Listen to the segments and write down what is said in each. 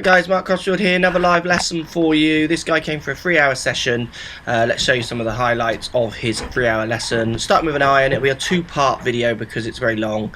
guys, Mark Crossfield here, another live lesson for you. This guy came for a 3-hour session. Let's show you some of the highlights of his 3-hour lesson. Starting with an iron, it'll be a 2-part video because it's very long.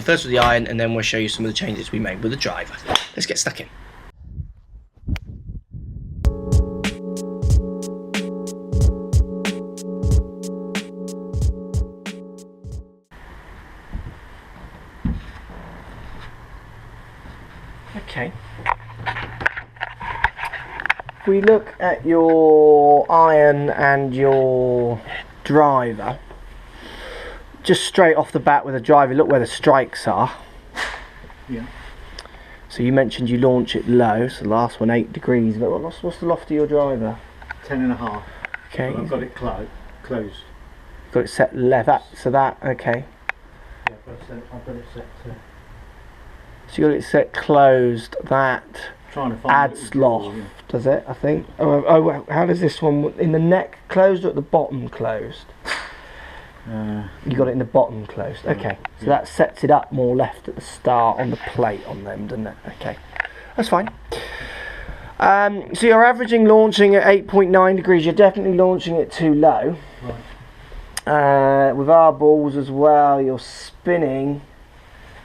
First with the iron, and then we'll show you some of the changes we made with the driver. Let's get stuck in. Okay. If we look at your iron and your driver, just straight off the bat with the driver, look where the strikes are. Yeah. So you mentioned you launch it low, so the last one 8 degrees. But what's the loft of your driver? 10.5. Okay. I've got it closed. Got it set left. Okay. Yeah, I've got it set to. So you got it set closed. That Trying to find adds loft, does it? I think. Oh, how does this one in the neck closed or at the bottom closed? You got it in the bottom closed. Okay, so yeah. that sets it up more left at the start on the plate on them, doesn't it? Okay, that's fine. So you're averaging launching at 8.9 degrees. You're definitely launching it too low. Right. With our balls as well, you're spinning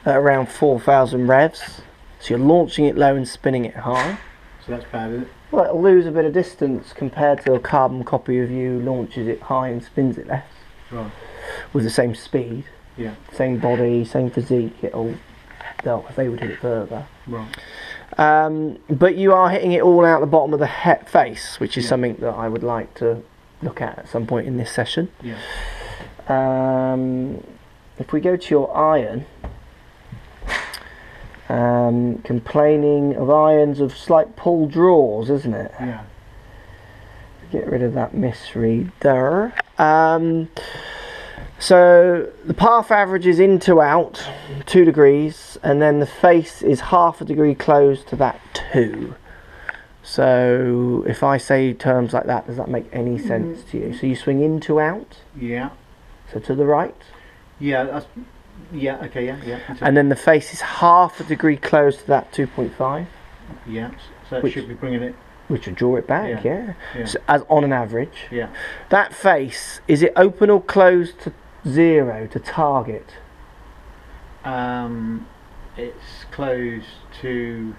at around 4,000 revs. So you're launching it low and spinning it high. So that's bad, isn't it? Well, it'll lose a bit of distance compared to a carbon copy of you launches it high and spins it less. Right. With the same speed, Yeah. same body, same physique, they would hit it further. Right. But you are hitting it all out the bottom of the face, which is Yeah. something that I would like to look at some point in this session. Yeah. If we go to your iron, complaining of irons of slight pull draws, isn't it? Yeah. Get rid of that misread there. So the path average is in to out 2 degrees, and then the face is half a degree closed to that 2. So if I say terms like that, does that make any sense to you? So you swing in to out, Yeah. so to the right, Yeah. That's. Yeah. Okay. Yeah. Yeah. and then the face is half a degree closed to that 2.5, Yeah. So it Which- should be bringing it. which would draw it back, yeah. Yeah. So as on an average. Yeah. That face, is it open or closed to 0 to target? It's closed to.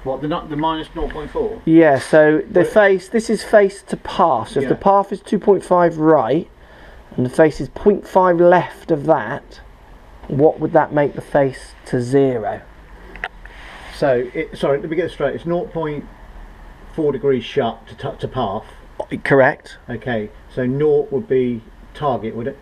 What the minus 0.4? Yeah, so the face, this is face to path. So if the Yeah. path is 2.5 right and the face is 0.5 left of that, what would that make the face to 0? So sorry, let me get this straight. It's 0.4 degrees shut to path. Correct. Okay, so 0 would be target, would it?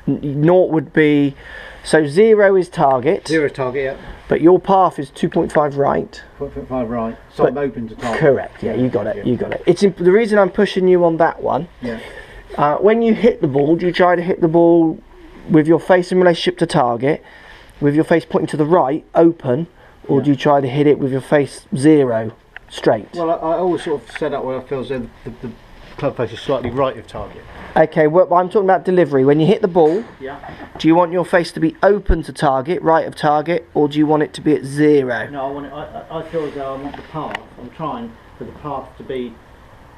0 would be, so 0 is target, 0 is target, yeah. but your path is 2.5 right. 0.5 right. So But- I'm open to target. Correct, yeah, you got it, Yeah. you got it. It's the reason I'm pushing you on that one. Yeah. When you hit the ball, do you try to hit the ball with your face in relationship to target, with your face pointing to the right, open, or Yeah. do you try to hit it with your face 0, straight? Well, I always sort of set up where I feel as though the club face is slightly right of target. Okay, well, I'm talking about delivery. When you hit the ball, Yeah. do you want your face to be open to target, right of target, or do you want it to be at 0? No, I want it. I feel as though I want the path. I'm trying for the path to be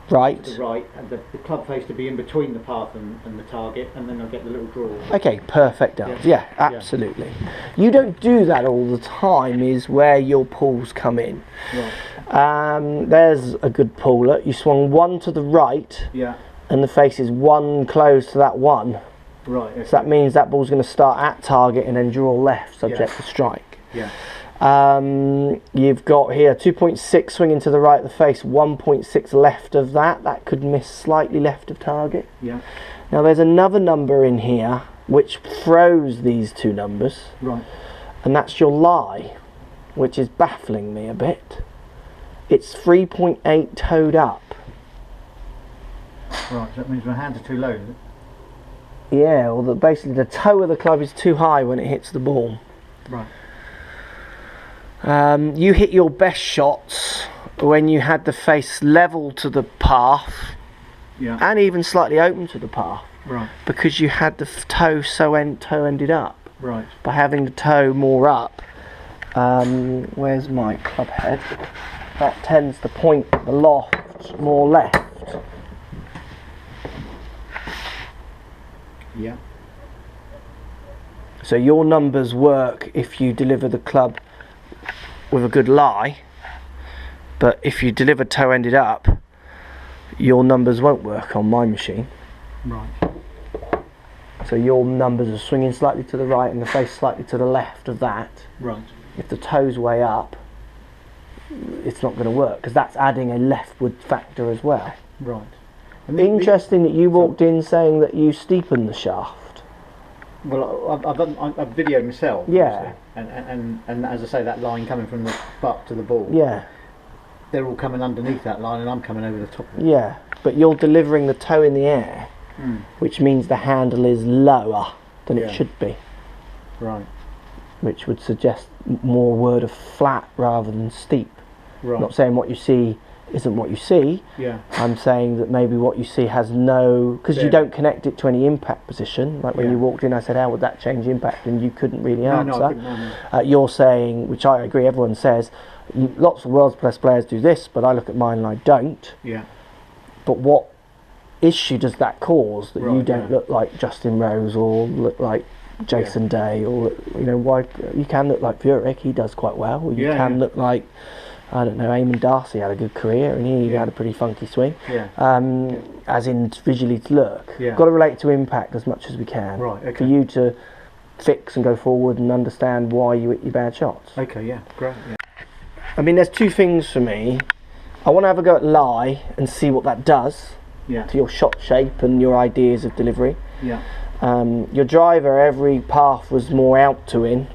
Right. to the right, and the club face to be in between the path and the target, and then I'll get the little draw. Okay, perfect dance. Yeah, Yeah. absolutely. You don't do that all the time, is where your pulls come in. Right. There's a good puller. You swung 1 to the right, Yeah. and the face is 1 close to that 1. Right. Okay. So that means that ball's going to start at target and then draw left, subject to strike. Yeah. You've got here 2.6 swinging to the right of the face, 1.6 left of that. That could miss slightly left of target. Yeah. Now there's another number in here which throws these two numbers, Right. and that's your lie, which is baffling me a bit. It's 3.8 toed up. Right. So that means my hands are too low, is it? Yeah, well, basically the toe of the club is too high when it hits the ball. Right. You hit your best shots when you had the face level to the path Yeah. and even slightly open to the path, Right. because you had the toe ended up. Right. By having the toe more up, Where's my club head? That tends to point the loft more left. Yeah. So your numbers work if you deliver the club with a good lie, but if you deliver toe-ended up, your numbers won't work on my machine. Right. So your numbers are swinging slightly to the right and the face slightly to the left of that. Right. If the toe's way up, it's not going to work because that's adding a leftward factor as well. Right. Interesting that you walked in saying that you steepened the shaft. Well, I've videoed myself. Yeah. And as I say, that line coming from the butt to the ball. Yeah. They're all coming underneath that line, and I'm coming over the top of it. Yeah, but you're delivering the toe in the air, which means the handle is lower than it should be. Right. Which would suggest more word of flat rather than steep. Right. I'm not saying what you see isn't what you see. Yeah. I'm saying that maybe what you see has no, because you don't connect it to any impact position. Like when you walked in, I said, how would that change impact? And you couldn't really answer. No, I couldn't, you're saying, which I agree, everyone says, lots of world's best players do this, but I look at mine and I don't. Yeah. But what issue does that cause that you don't look like Justin Rose or look like Jason Day, or why you can look like Furyk, he does quite well, or you can look like, I don't know, Eamon Darcy had a good career and he had a pretty funky swing. As in visually to look. Got to relate to impact as much as we can. Right, okay. For you to fix and go forward and understand why you hit your bad shots. Okay, yeah, great. Yeah. I mean, there's two things for me. I want to have a go at lie and see what that does to your shot shape and your ideas of delivery. Yeah. Your driver, every path was more out to in.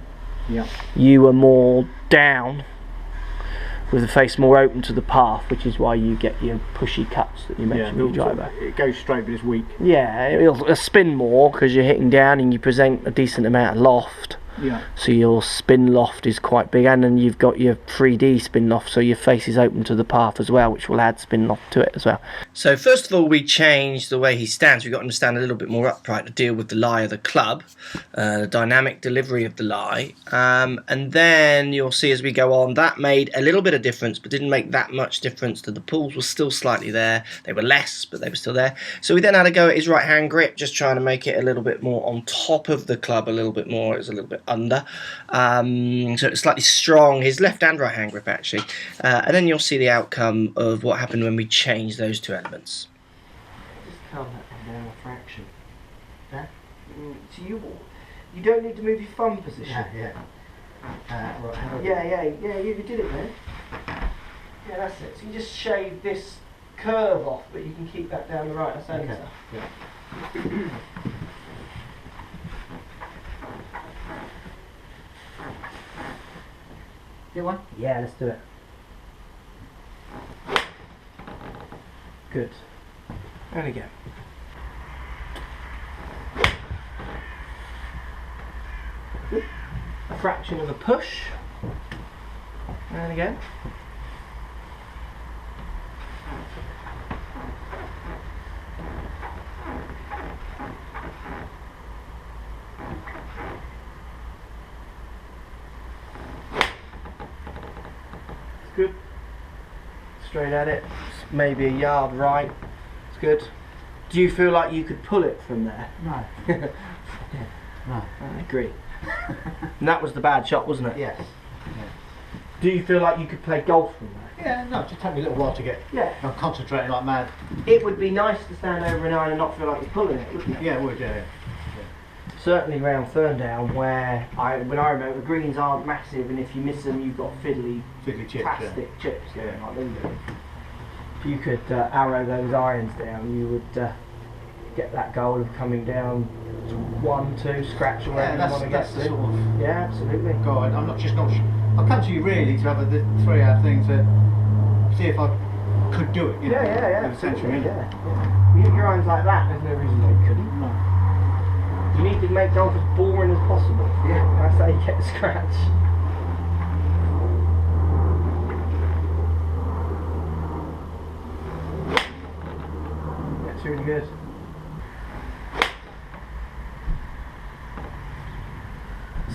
Yeah. You were more down, with the face more open to the path, which is why you get your pushy cuts that you mentioned with your driver. It goes straight but it's weak. Yeah, it'll spin more because you're hitting down and you present a decent amount of loft. Yeah. So your spin loft is quite big, and then you've got your 3D spin loft, so your face is open to the path as well, which will add spin loft to it as well. So first of all, we changed the way he stands. We've got to understand a little bit more upright to deal with the lie of the club, the dynamic delivery of the lie, and then you'll see as we go on, that made a little bit of difference, but didn't make that much difference. The pulls were still slightly there. They were less, but they were still there. So we then had to go at his right hand grip, just trying to make it a little bit more on top of the club, a little bit more. It was a little bit under, so it's slightly strong, his left and right hand grip actually, and then you'll see the outcome of what happened when we changed those two elements. Just calm that down a fraction. Yeah? So you don't need to move your thumb position. Yeah. Right, you did it then. Yeah, that's it. So you just shave this curve off, but you can keep that down the right centre. Okay. Yeah. Get one? Yeah, let's do it. Good. And again. A fraction of a push. And again. Good. Straight at it. Maybe a yard right. It's good. Do you feel like you could pull it from there? No. No. I agree. And that was the bad shot, wasn't it? Yes. Do you feel like you could play golf from there? Yeah, no, it just took me a little while to get. Yeah. I'm concentrating like mad. It would be nice to stand over an iron and not feel like you're pulling it, wouldn't it? Yeah, it would, yeah. Certainly round Ferndown, where when I remember, the greens aren't massive, and if you miss them, you've got fiddly chips. plastic chips going like them. If you could arrow those irons down, you would get that goal of coming down 1, 2, scratch or wherever you want to get to. Sort of, yeah, absolutely. God, I'm not I'll come to you really to have a 3 hour thing to see if I could do it. You know, absolutely. You hit your irons like that, there's no reason why you couldn't. No. You need to make golf as boring as possible. Yeah. That's how you get the scratch. That's really good.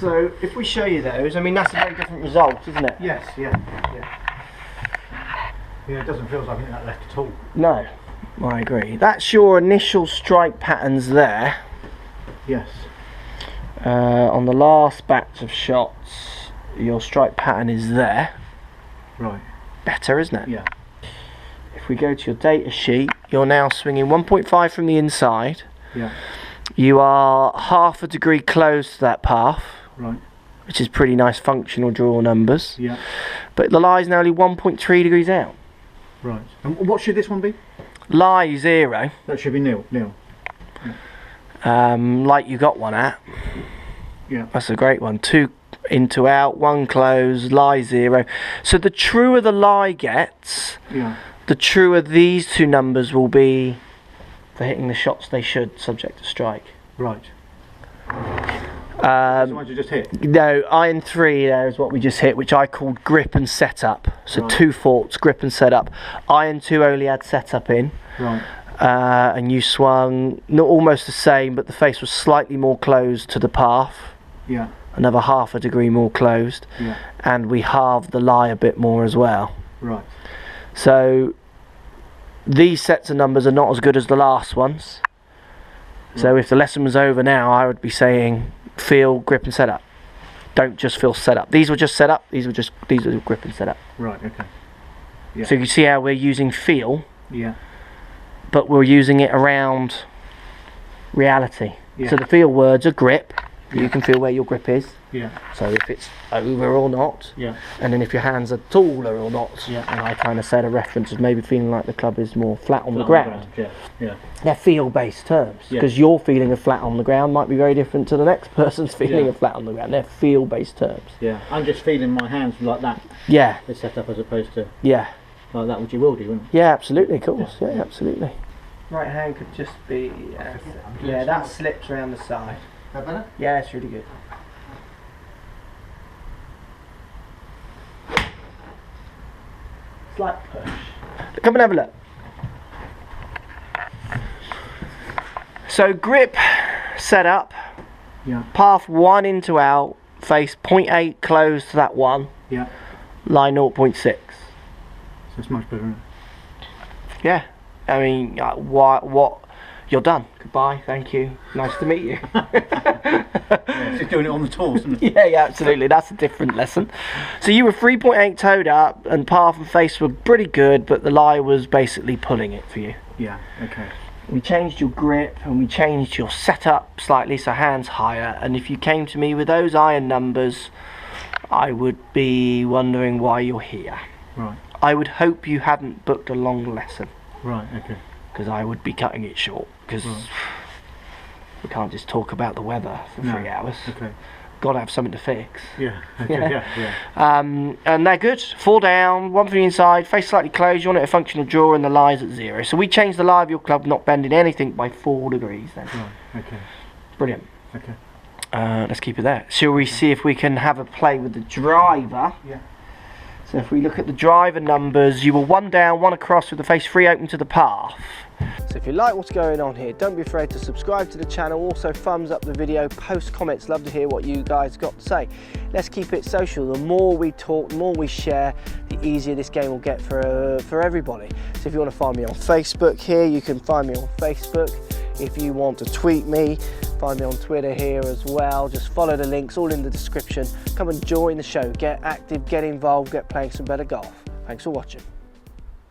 So if we show you those, I mean that's a very different result, isn't it? Yes, yeah. Yeah, it doesn't feel like I'm in that left at all. No, I agree. That's your initial strike patterns there. Yes. On the last batch of shots, your strike pattern is there. Right. Better, isn't it? Yeah. If we go to your data sheet, you're now swinging 1.5 from the inside. Yeah. You are half a degree close to that path. Right. Which is pretty nice functional draw numbers. Yeah. But the lie is now only 1.3 degrees out. Right. And what should this one be? Lie 0. That should be nil. Like you got one at. Yeah. That's a great one. 2 into out, 1 close, lie 0. So the truer the lie gets, Yeah. the truer these two numbers will be for hitting the shots they should, subject to strike. Right. The ones you just hit? No, iron 3 there is what we just hit, which I called grip and setup. So Right. 2 faults, grip and setup. Iron 2 only had setup in. Right. And you swung not almost the same, but the face was slightly more closed to the path. Yeah. Another half a degree more closed. Yeah. And we halved the lie a bit more as well. Right. So these sets of numbers are not as good as the last ones. So if the lesson was over now, I would be saying feel, grip and setup. Don't just feel setup. These were just setup. These were grip and setup. Right. Okay. Yeah. So you can see how we're using feel, Yeah. but we're using it around reality. Yeah. So the feel words are grip. You can feel where your grip is. Yeah. So if it's over or not. Yeah. And then if your hands are taller or not. Yeah. And I kind of said a reference as maybe feeling like the club is more flat on the ground. Yeah. Yeah. They're feel-based terms, Yeah. because your feeling of flat on the ground might be very different to the next person's feeling Yeah. of flat on the ground. They're feel-based terms. Yeah. I'm just feeling my hands like that. Yeah, They're set up as opposed to yeah, like that, which you will do, wouldn't yeah, absolutely, of course, Yeah. yeah, absolutely. Right hand could just be, yeah, that slips around the side. That better? Yeah, it's really good. Slight push. Come and have a look. So grip set up, Yeah. path 1 into out, face 0.8 close to that 1, Yeah. lie 0.6. So it's much better, isn't Yeah, I mean, what? You're done. Goodbye, thank you. Nice to meet you. it? Yeah. It's doing it on the tours, isn't it? Yeah, absolutely. That's a different lesson. So you were 3.8 toed up, and path and face were pretty good, but the lie was basically pulling it for you. Yeah. Okay. We changed your grip and we changed your setup slightly, so hands higher. And if you came to me with those iron numbers, I would be wondering why you're here. Right. I would hope you hadn't booked a long lesson, Right. Okay. because I would be cutting it short, because Right. we can't just talk about the weather for No. 3 hours. Okay. Got to have something to fix. Yeah. Okay. Yeah. Yeah. And they're good. 4 down, 1 from the inside, face slightly closed. You want it a functional draw, and the lie's at 0. So we changed the lie of your club, not bending anything, by 4 degrees then. Right. Okay. Brilliant. Okay. Let's keep it there. Shall we see if we can have a play with the driver? Yeah. So if we look at the driver numbers, you were 1 down, 1 across with the face 3 open to the path. So if you like what's going on here, don't be afraid to subscribe to the channel. Also thumbs up the video, post comments, love to hear what you guys got to say. Let's keep it social. The more we talk, the more we share, the easier this game will get for everybody. So if you want to find me on Facebook here, you can find me on Facebook. If you want to tweet me, find me on Twitter here as well. Just follow the links, all in the description. Come and join the show, get active, get involved, get playing some better golf. Thanks for watching.